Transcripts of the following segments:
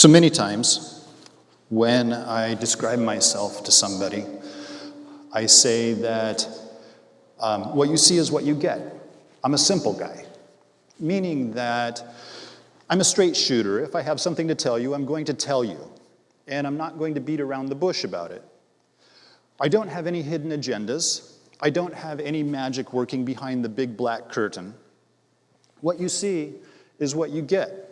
So many times when I describe myself to somebody, I say that what you see is what you get. I'm a simple guy, meaning that I'm a straight shooter. If I have something to tell you, I'm going to tell you, and I'm not going to beat around the bush about it. I don't have any hidden agendas. I don't have any magic working behind the big black curtain. What you see is what you get.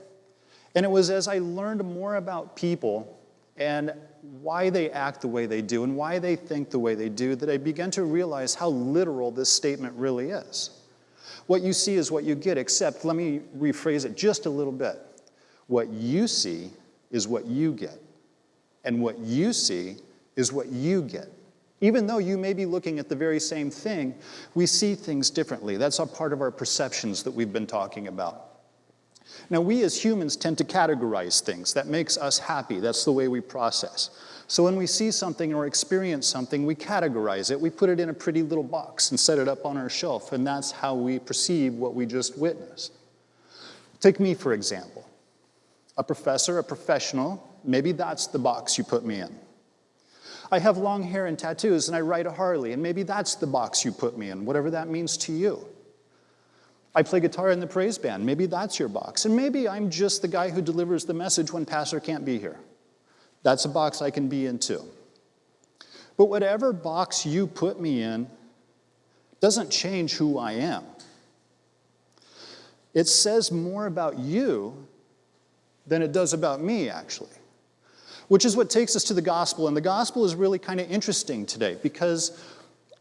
And it was as I learned more about people and why they act the way they do and why they think the way they do that I began to realize how literal this statement really is. What you see is what you get, except let me rephrase it just a little bit. What you see is what you get. And what you see is what you get. Even though you may be looking at the very same thing, we see things differently. That's a part of our perceptions that we've been talking about. Now, we as humans tend to categorize things. That makes us happy. That's the way we process. So when we see something or experience something, we categorize it. We put it in a pretty little box and set it up on our shelf, and that's how we perceive what we just witnessed. Take me, for example. A professor, a professional, maybe that's the box you put me in. I have long hair and tattoos, and I ride a Harley, and maybe that's the box you put me in, whatever that means to you. I play guitar in the praise band. Maybe that's your box. And maybe I'm just the guy who delivers the message when pastor can't be here. That's a box I can be in too. But whatever box you put me in doesn't change who I am. It says more about you than it does about me, actually. Which is what takes us to the gospel. And the gospel is really kind of interesting today because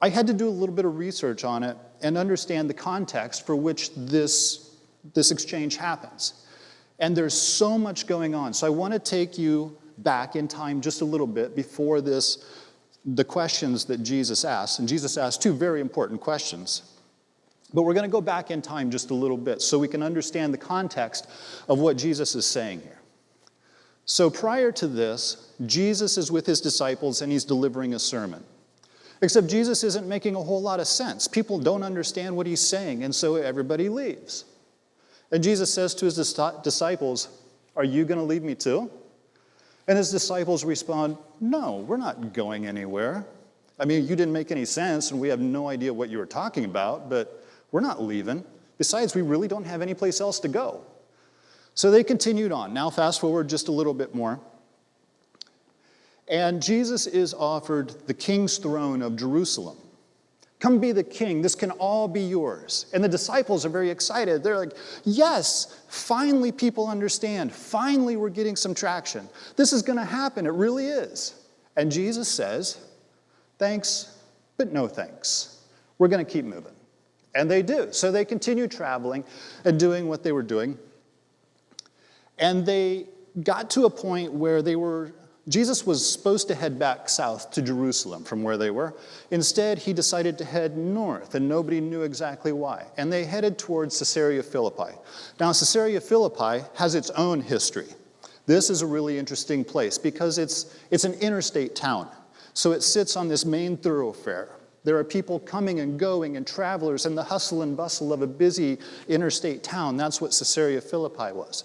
I had to do a little bit of research on it and understand the context for which this exchange happens. And there's so much going on. So I want to take you back in time just a little bit before the questions that Jesus asked. And Jesus asked two very important questions. But we're going to go back in time just a little bit so we can understand the context of what Jesus is saying here. So prior to this, Jesus is with his disciples and he's delivering a sermon. Except Jesus isn't making a whole lot of sense. People don't understand what he's saying, and so everybody leaves. And Jesus says to his disciples, "Are you going to leave me too?" And his disciples respond, "No, we're not going anywhere. I mean, you didn't make any sense, and we have no idea what you were talking about, but we're not leaving. Besides, we really don't have any place else to go." So they continued on. Now fast forward just a little bit more. And Jesus is offered the king's throne of Jerusalem. Come be the king. This can all be yours. And the disciples are very excited. They're like, yes, finally people understand. Finally we're getting some traction. This is going to happen. It really is. And Jesus says, thanks, but no thanks. We're going to keep moving. And they do. So they continue traveling and doing what they were doing. And they got to a point where Jesus was supposed to head back south to Jerusalem from where they were. Instead, he decided to head north, and nobody knew exactly why. And they headed towards Caesarea Philippi. Now, Caesarea Philippi has its own history. This is a really interesting place because it's an interstate town. So it sits on this main thoroughfare. There are people coming and going and travelers and the hustle and bustle of a busy interstate town. That's what Caesarea Philippi was.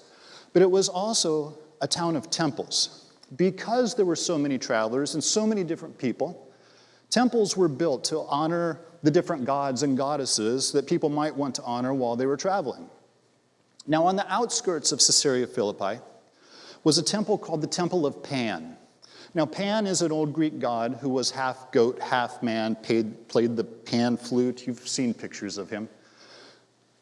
But it was also a town of temples. Because there were so many travelers and so many different people, temples were built to honor the different gods and goddesses that people might want to honor while they were traveling. Now, on the outskirts of Caesarea Philippi was a temple called the Temple of Pan. Now, Pan is an old Greek god who was half goat, half man, played the pan flute. You've seen pictures of him.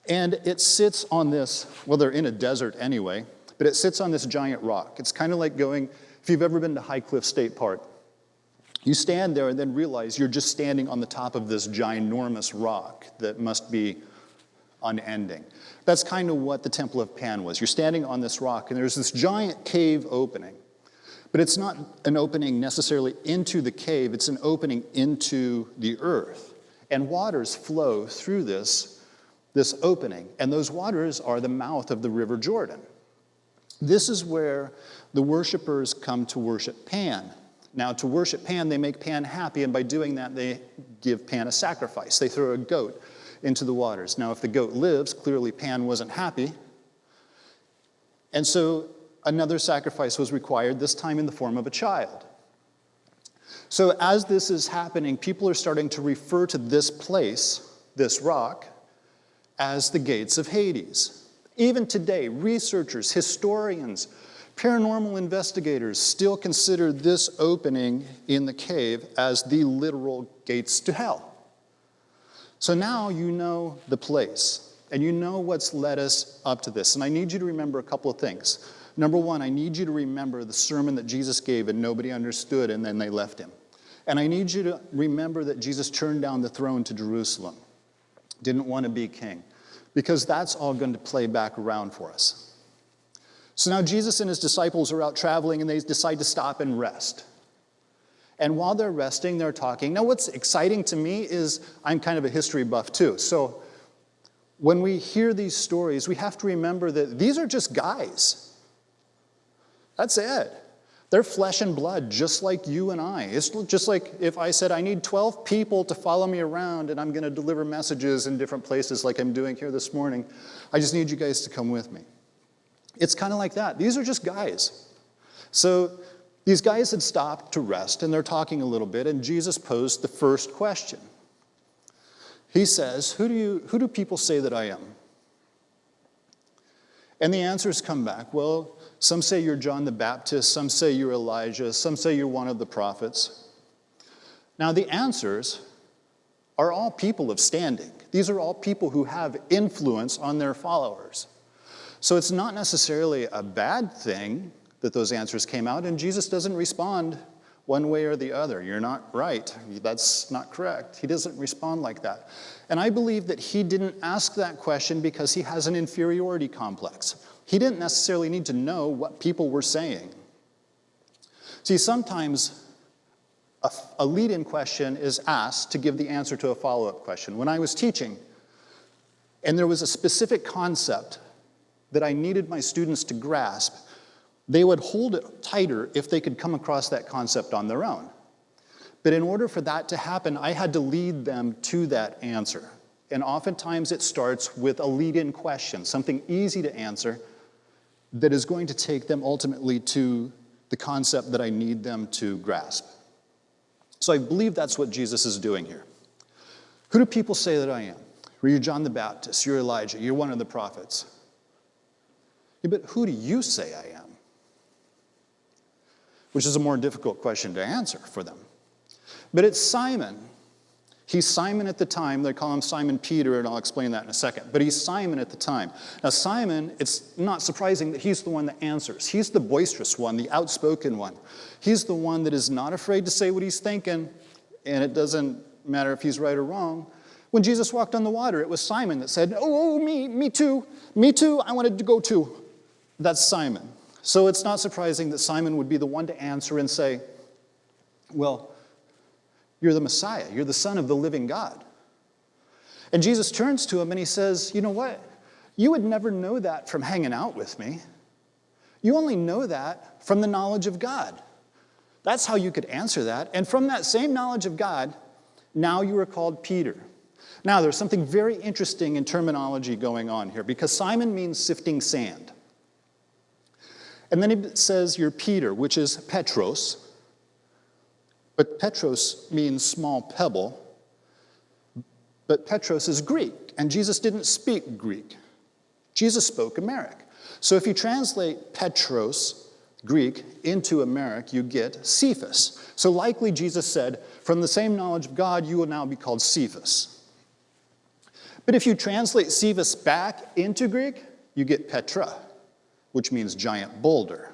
And it sits on this, well, they're in a desert anyway, but it sits on this giant rock. It's kind of like going, if you've ever been to High Cliff State Park, you stand there and then realize you're just standing on the top of this ginormous rock that must be unending. That's kind of what the Temple of Pan was. You're standing on this rock and there's this giant cave opening. But it's not an opening necessarily into the cave, it's an opening into the earth. And waters flow through this opening. And those waters are the mouth of the River Jordan. This is where the worshipers come to worship Pan. Now, to worship Pan, they make Pan happy, and by doing that, they give Pan a sacrifice. They throw a goat into the waters. Now, if the goat lives, clearly Pan wasn't happy. And so another sacrifice was required, this time in the form of a child. So as this is happening, people are starting to refer to this place, this rock, as the gates of Hades. Even today, researchers, historians, paranormal investigators still consider this opening in the cave as the literal gates to hell. So now you know the place, and you know what's led us up to this. And I need you to remember a couple of things. Number one, I need you to remember the sermon that Jesus gave and nobody understood, and then they left him. And I need you to remember that Jesus turned down the throne to Jerusalem, didn't want to be king, because that's all going to play back around for us. So now Jesus and his disciples are out traveling, and they decide to stop and rest. And while they're resting, they're talking. Now, what's exciting to me is I'm kind of a history buff too. So when we hear these stories, we have to remember that these are just guys. That's it. They're flesh and blood, just like you and I. It's just like if I said, I need 12 people to follow me around, and I'm going to deliver messages in different places like I'm doing here this morning. I just need you guys to come with me. It's kind of like that. These are just guys. So these guys had stopped to rest, and they're talking a little bit, and Jesus posed the first question. He says, who do people say that I am? And the answers come back. Well, some say you're John the Baptist, some say you're Elijah, some say you're one of the prophets. Now, the answers are all people of standing. These are all people who have influence on their followers. So it's not necessarily a bad thing that those answers came out, and Jesus doesn't respond one way or the other. You're not right. That's not correct. He doesn't respond like that. And I believe that he didn't ask that question because he has an inferiority complex. He didn't necessarily need to know what people were saying. See, sometimes a lead-in question is asked to give the answer to a follow-up question. When I was teaching, and there was a specific concept that I needed my students to grasp, they would hold it tighter if they could come across that concept on their own. But in order for that to happen, I had to lead them to that answer. And oftentimes it starts with a lead-in question, something easy to answer that is going to take them ultimately to the concept that I need them to grasp. So I believe that's what Jesus is doing here. Who do people say that I am? Well, you're John the Baptist, you're Elijah, you're one of the prophets. Yeah, but who do you say I am? Which is a more difficult question to answer for them. But it's Simon. He's Simon at the time. They call him Simon Peter, and I'll explain that in a second. But he's Simon at the time. Now, Simon, it's not surprising that he's the one that answers. He's the boisterous one, the outspoken one. He's the one that is not afraid to say what he's thinking, and it doesn't matter if he's right or wrong. When Jesus walked on the water, it was Simon that said, me too, I wanted to go too. That's Simon. So it's not surprising that Simon would be the one to answer and say, well, you're the Messiah. You're the Son of the living God. And Jesus turns to him and he says, you know what? You would never know that from hanging out with me. You only know that from the knowledge of God. That's how you could answer that. And from that same knowledge of God, now you are called Peter. Now, there's something very interesting in terminology going on here, because Simon means sifting sand. And then he says you're Peter, which is Petros. But Petros means small pebble. But Petros is Greek, and Jesus didn't speak Greek. Jesus spoke Aramaic. So if you translate Petros, Greek, into Aramaic, you get Cephas. So likely Jesus said, from the same knowledge of God, you will now be called Cephas. But if you translate Cephas back into Greek, you get Petra, which means giant boulder.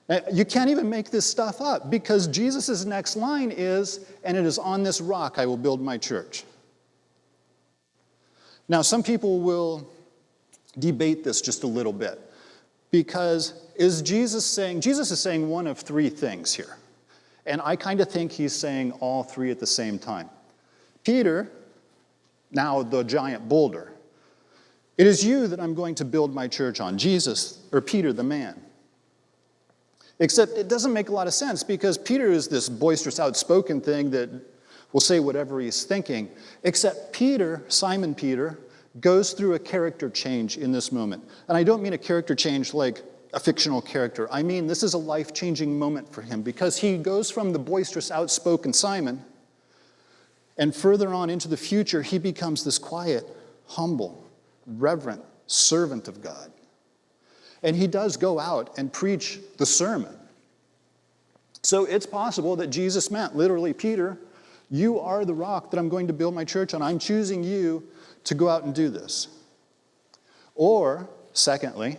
Now, you can't even make this stuff up, because Jesus' next line is, and it is on this rock I will build my church. Now, some people will debate this just a little bit, because is Jesus is saying one of three things here. And I kind of think he's saying all three at the same time. Peter, now the giant boulder. It is you that I'm going to build my church on. Jesus, or Peter the man. Except it doesn't make a lot of sense, because Peter is this boisterous, outspoken thing that will say whatever he's thinking. Except Peter, Simon Peter, goes through a character change in this moment. And I don't mean a character change like a fictional character. I mean, this is a life-changing moment for him because he goes from the boisterous, outspoken Simon, and further on into the future, he becomes this quiet, humble, reverent servant of God. And he does go out and preach the sermon. So it's possible that Jesus meant, literally, Peter, you are the rock that I'm going to build my church on. I'm choosing you to go out and do this. Or, secondly,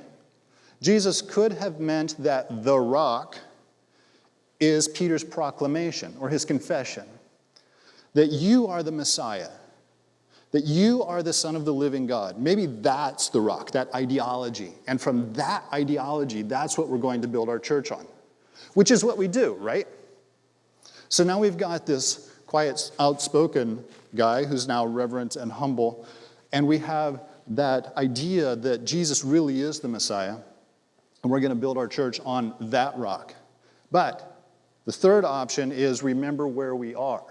Jesus could have meant that the rock is Peter's proclamation or his confession that you are the Messiah, that you are the Son of the living God. Maybe that's the rock, that ideology. And from that ideology, that's what we're going to build our church on, which is what we do, right? So now we've got this quiet, outspoken guy who's now reverent and humble, and we have that idea that Jesus really is the Messiah, and we're going to build our church on that rock. But the third option is remember where we are.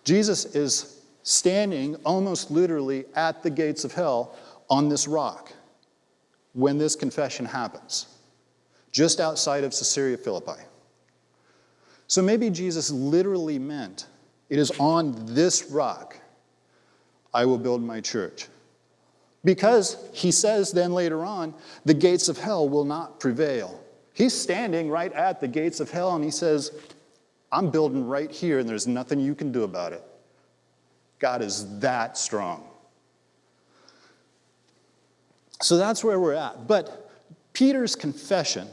Jesus is standing almost literally at the gates of hell on this rock when this confession happens, just outside of Caesarea Philippi. So maybe Jesus literally meant, it is on this rock I will build my church. Because he says then later on, the gates of hell will not prevail. He's standing right at the gates of hell and he says, I'm building right here and there's nothing you can do about it. God is that strong. So that's where we're at. But Peter's confession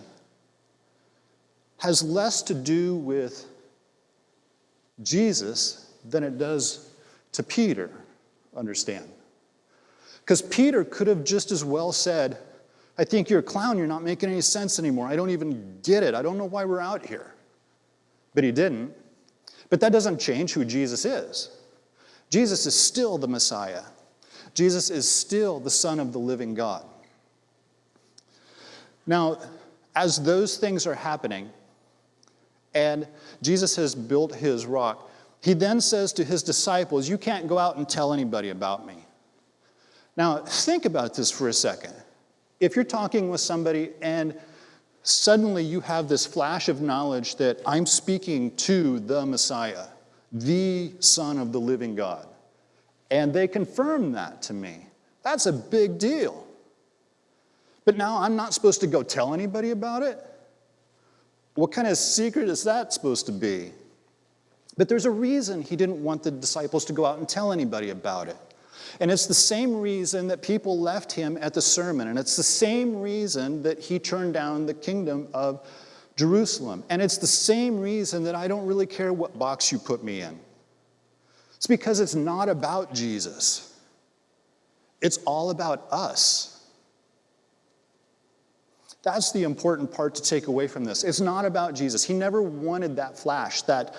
has less to do with Jesus than it does to Peter, understand. Because Peter could have just as well said, I think you're a clown, you're not making any sense anymore. I don't even get it. I don't know why we're out here. But he didn't. But that doesn't change who Jesus is. Jesus is still the Messiah. Jesus is still the Son of the living God. Now, as those things are happening, and Jesus has built his rock, he then says to his disciples, you can't go out and tell anybody about me. Now, think about this for a second. If you're talking with somebody and suddenly you have this flash of knowledge that I'm speaking to the Messiah, the Son of the living God, and they confirm that to me, that's a big deal. But now I'm not supposed to go tell anybody about it? What kind of secret is that supposed to be? But there's a reason he didn't want the disciples to go out and tell anybody about it. And it's the same reason that people left him at the sermon. And it's the same reason that he turned down the kingdom of Jerusalem. And it's the same reason that I don't really care what box you put me in. It's because it's not about Jesus. It's all about us. That's the important part to take away from this. It's not about Jesus. He never wanted that flash, that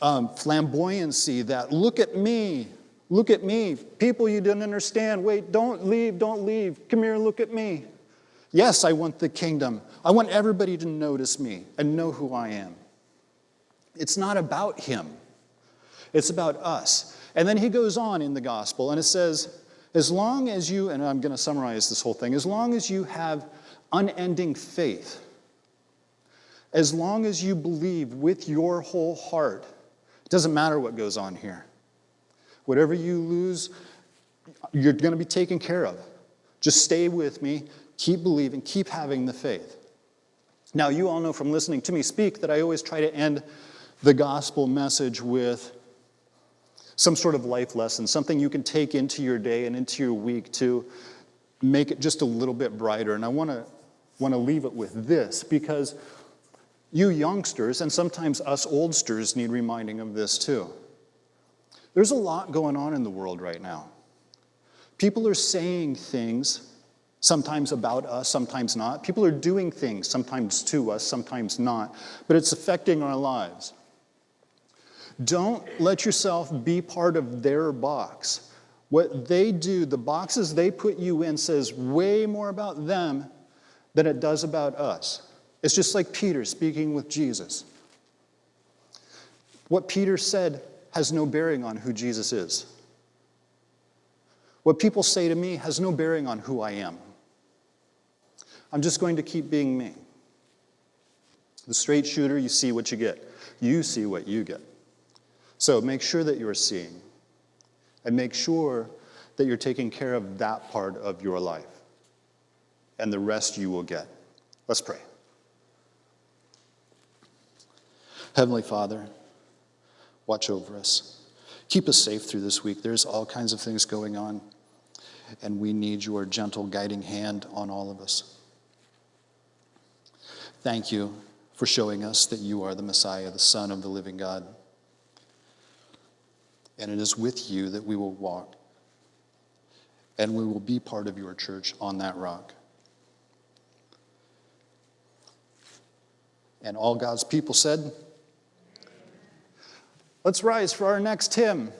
flamboyancy, that look at me, people you didn't understand. Wait, don't leave, come here, look at me. Yes, I want the kingdom. I want everybody to notice me and know who I am. It's not about him. It's about us. And then he goes on in the gospel and it says, as long as you, and I'm going to summarize this whole thing, as long as you have unending faith, as long as you believe with your whole heart, it doesn't matter what goes on here. Whatever you lose, you're going to be taken care of. Just stay with me, keep believing, keep having the faith. Now, you all know from listening to me speak that I always try to end the gospel message with some sort of life lesson, something you can take into your day and into your week to make it just a little bit brighter. And I want to leave it with this, because you youngsters, and sometimes us oldsters, need reminding of this too. There's a lot going on in the world right now. People are saying things, sometimes about us, sometimes not. People are doing things, sometimes to us, sometimes not. But it's affecting our lives. Don't let yourself be part of their box. What they do, the boxes they put you in, says way more about them than it does about us. It's just like Peter speaking with Jesus. What Peter said has no bearing on who Jesus is. What people say to me has no bearing on who I am. I'm just going to keep being me. The straight shooter, you see what you get. You see what you get. So make sure that you're seeing. And make sure that you're taking care of that part of your life. And the rest you will get. Let's pray. Heavenly Father, watch over us. Keep us safe through this week. There's all kinds of things going on, and we need your gentle guiding hand on all of us. Thank you for showing us that you are the Messiah, the Son of the living God. And it is with you that we will walk, and we will be part of your church on that rock. And all God's people said, let's rise for our next hymn.